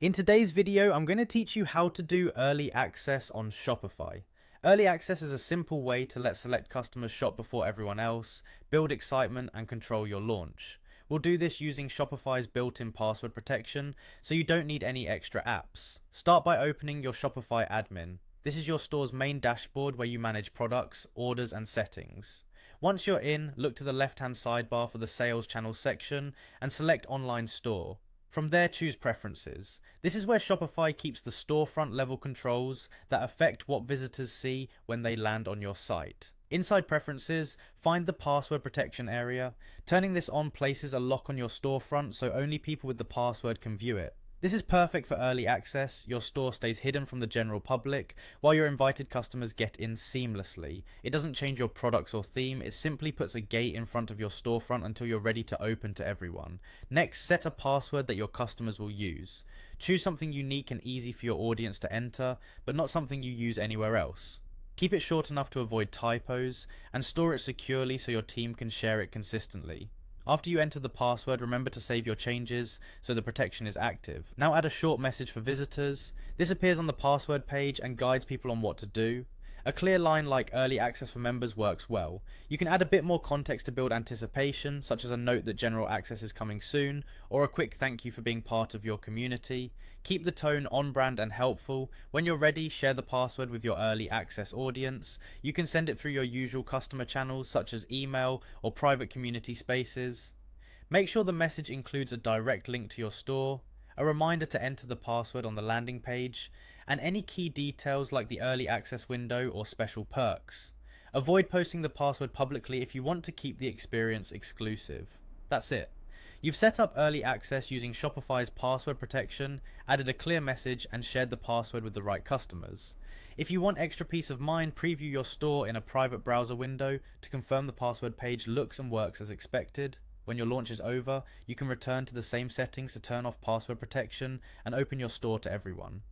In today's video, I'm going to teach you how to do early access on Shopify. Early access is a simple way to let select customers shop before everyone else, build excitement, and control your launch. We'll do this using Shopify's built-in password protection, so you don't need any extra apps. Start by opening your Shopify admin. This is your store's main dashboard where you manage products, orders, and settings. Once you're in, look to the left-hand sidebar for the Sales Channel section and select Online Store. From there, choose Preferences. This is where Shopify keeps the storefront level controls that affect what visitors see when they land on your site. Inside Preferences, find the password protection area. Turning this on places a lock on your storefront so only people with the password can view it. This is perfect for early access. Your store stays hidden from the general public, while your invited customers get in seamlessly. It doesn't change your products or theme, it simply puts a gate in front of your storefront until you're ready to open to everyone. Next, set a password that your customers will use. Choose something unique and easy for your audience to enter, but not something you use anywhere else. Keep it short enough to avoid typos, and store it securely so your team can share it consistently. After you enter the password, remember to save your changes so the protection is active. Now add a short message for visitors. This appears on the password page and guides people on what to do. A clear line like early access for members works well. You can add a bit more context to build anticipation, such as a note that general access is coming soon, or a quick thank you for being part of your community. Keep the tone on brand and helpful. When you're ready, share the password with your early access audience. You can send it through your usual customer channels such as email or private community spaces. Make sure the message includes a direct link to your store, a reminder to enter the password on the landing page, and any key details like the early access window or special perks. Avoid posting the password publicly if you want to keep the experience exclusive. That's it. You've set up early access using Shopify's password protection, added a clear message, and shared the password with the right customers. If you want extra peace of mind, preview your store in a private browser window to confirm the password page looks and works as expected. When your launch is over, you can return to the same settings to turn off password protection and open your store to everyone.